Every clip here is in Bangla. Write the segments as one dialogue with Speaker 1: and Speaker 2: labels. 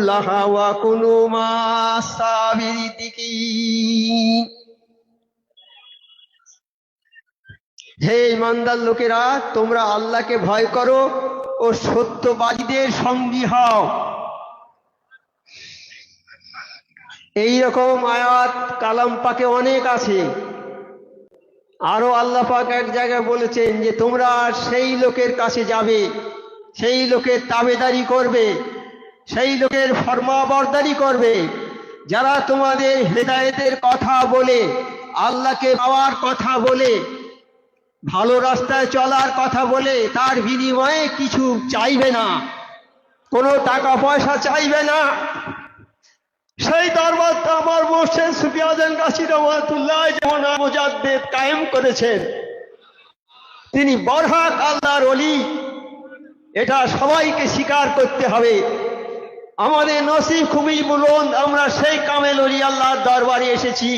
Speaker 1: ফাত্তাকুল্লাহা ওয়া কুনু মা'আস সাবিরিন। হে ঈমানদার লোকেরা, তোমরা আল্লাহকে ভয় করো ও সত্যবাদীদের সঙ্গী হও। এই রকম আয়াত কালাম পাকে অনেক আছে। আরো আল্লাহ পাক এক জায়গায় বলেছেন যে তোমরা সেই লোকের কাছে যাবে, সেই লোকের তাবেদারি করবে, সেই লোকের ফরমাবরদারি করবে যারা তোমাদের হেদায়েতের কথা বলে, আল্লাহকে পাওয়ার কথা বলে, ভালো রাস্তায় চলার কথা বলে, তার বিনিময়ে কিছু চাইবে না, কোনো টাকা পয়সা চাইবে না। সেই দরবারটা আমার মুর্শিদ সুফি আজম গাছী রহমাতুল্লাহ যেমন মুজাদ্দিদ কায়েম করেছেন, তিনি বরহাক আল্লাহর ওলি, এটা সবাইকে স্বীকার করতে হবে। আমাদের নসিব খুবই বুলন্দ, আমরা সেই কামেল ওলি আল্লাহর দরবারে এসেছি।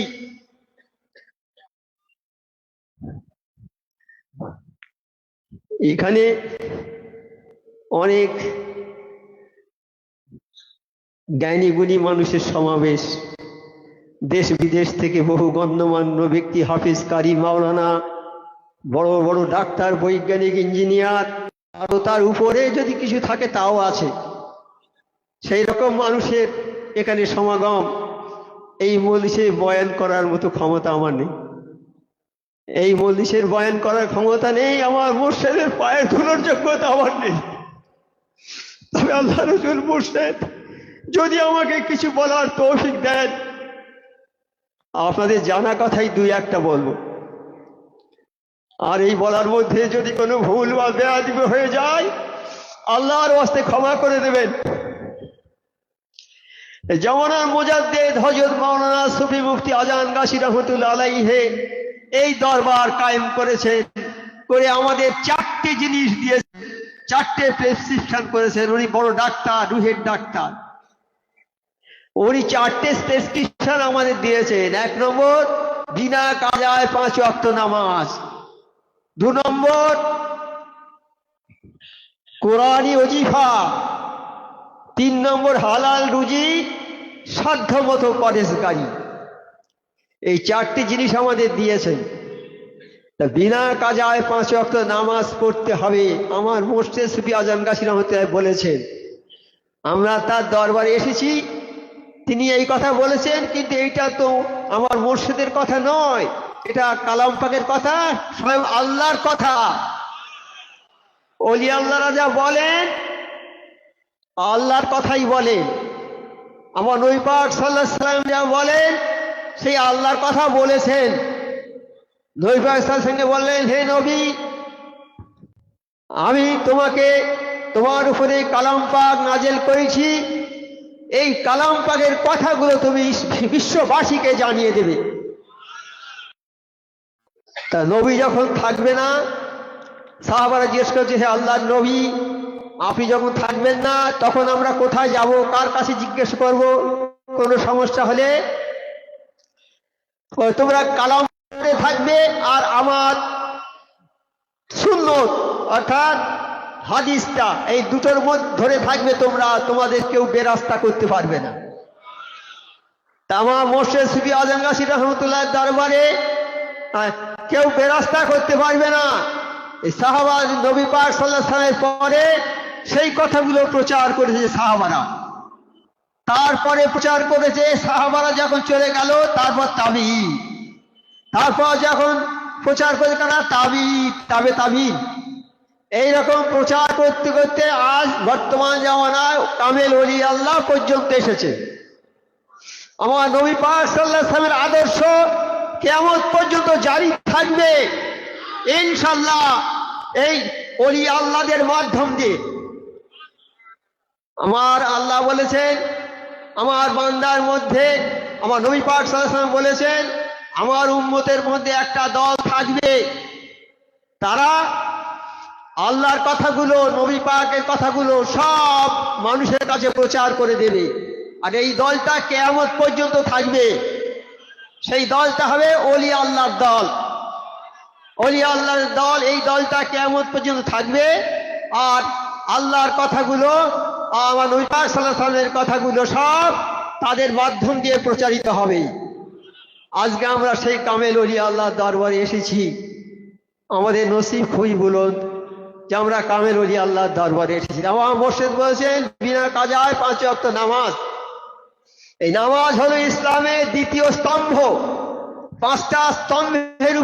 Speaker 1: এখানে অনেক জ্ঞানী গুণী মানুষের সমাবেশ, দেশ বিদেশ থেকে বহু গণ্যমান্য ব্যক্তি, হাফিজ, কারি, মাওলানা, বড় বড় ডাক্তার, বৈজ্ঞানিক, ইঞ্জিনিয়ার, আরো তার উপরে যদি কিছু থাকে তাও আছে। সেই রকম মানুষের এখানে সমাগম। এই মজলিসে বয়ান করার মতো ক্ষমতা আমার নেই, এই মজলিসের বয়ান করার ক্ষমতা নেই, আমার মুর্শিদের পায়ের ধুলোর যোগ্যতা আমার নেই। তবে আল্লাহ রাসূল মুর্শিদ যদি আমাকে কিছু বলার তৌফিক দেন, আপনাদের জানা কথাই দুই একটা বলবো। আর এই বলার মধ্যে যদি কোনো ভুল বা বেয়াদবি হয়ে যায়, আল্লাহর ওয়াস্তে ক্ষমা করে দেবেন। জামানার মুজাদ্দিদ হযরত মাওলানা সুফি মুফতি আজান গাছী রহমাতুল্লাহ আলাইহি এই দরবার কায়েম করেছেন, করে আমাদের চারটে জিনিস দিয়েছেন, চারটে প্রেসক্রিপশন করেছেন। উনি বড় ডাক্তার, রুহের ডাক্তার, উনি চারটে প্রেসক্রিপশন আমাদের দিয়েছেন। 1 নম্বর, বিনা কাজায় 5 ওয়াক্ত নামাজ। 2 নম্বর, কোরআনি ওজিফা। 3 নম্বর, হালাল রুজি, সাধ্য মতো পরেশগারি। এই চারটি জিনিস আমাদের দিয়েছেন। তা বিনা কাজায় 5 ওয়াক্ত নামাজ পড়তে হবে। আমার মুর্শিদ সুফি আজম গাছী রহমাতুল্লাহ বলেছেন, আমরা তার দরবারে এসেছি, তিনি এই কথা বলেছেন, কিন্তু এইটা তো আমার মুর্শিদের কথা নয়, এটা কালাম পাকের কথা, স্বয়ং আল্লাহর কথা। ওলি আল্লাহরা যা বলেন আল্লাহর কথাই বলেন। আমার নবী পাক সাল্লাল্লাহু আলাইহি ওয়াসাল্লাম যা বলেন সেই আল্লাহর কথা বলেছেন। নবী পাক সাল্লাল্লাহু আলাইহি ওয়াসাল্লাম বললেন, হে নবী, আমি তোমাকে, তোমার উপরে কালাম পাক নাজেল করেছি, এই কালাম পাকের কথাগুলো তুমি বিশ্ববাসীকে জানিয়ে দেবে। তা নবী যখন থাকবে না, সাহাবারা জিজ্ঞেস করছে, হে আল্লাহর নবী, আপনি যখন থাকবেন না তখন আমরা কোথায় যাব, কার কাছে জিজ্ঞেস করব কোনো সমস্যা হলে? তোমরা কালাম থাকবে আর আমার সুন্নত অর্থাৎ হাদিসটা, এই দুটোর মধ্যে ধরে থাকবে তোমরা, তোমাদের কেউ বেরাস্তা করতে পারবে না। তা আমার মুর্শিদ সুফি আজম গাছী রহমাতুল্লাহ দরবারে কেউ বেরাস্তা করতে পারবে না। এই সাহাবা নবী পাক সাল্লাল্লাহু আলাইহি ওয়াসাল্লামের পরে সেই কথাগুলো প্রচার করেছে সাহাবারা, তারপরে প্রচার করেছে সাহাবারা যখন চলে গেল, তারপর তাবিঈ, তারপর যখন প্রচার করে তারা তাবিঈ, তাবে তাবিঈন, এইরকম প্রচার করতে করতে আজ বর্তমান জামানায় কামেল ওলি আল্লাহ পর্যন্ত এসেছে। আমার নবী পাক সাল্লাল্লাহু আলাইহি ওয়াসাল্লামের আদর্শ কিয়ামত পর্যন্ত জারি থাকবে ইনশাআল্লাহ, এই ওলি আল্লাহদের মাধ্যম দিয়ে। আমার আল্লাহ বলেছেন, আমার বান্দার মধ্যে, আমার নবী পাক সাল্লাল্লাহু আলাইহি ওয়াসাল্লাম বলেছেন, আমার উম্মতের মধ্যে একটা দল থাকবে, তারা আল্লাহর কথাগুলো, নবী পাকের কথাগুলো সব মানুষের কাছে প্রচার করে দেবে। আর এই দলটা কিয়ামত পর্যন্ত থাকবে। সেই দলটা হবে ওলি আল্লাহর দল, ওলি আল্লাহর দল। এই দলটা কিয়ামত পর্যন্ত থাকবে আর আল্লাহর কথাগুলো আমার নবী পাক সাল্লাল্লাহু আলাইহি ওয়াসাল্লামের কথাগুলো সব তাদের মাধ্যম দিয়ে প্রচারিত হবে। আজকে আমরা সেই কামেল ওলি আল্লাহর দরবারে এসেছি। আমাদের নসিব খুবই বুলন্দ যে আমরা কামেল ওলি আল্লাহর দরবারে এসেছি। আমার মুর্শিদ বলেছেন, বিনা কাজায় 5 ওয়াক্ত নামাজ। এই নামাজ হলো ইসলামের দ্বিতীয় স্তম্ভ। 5টা স্তম্ভের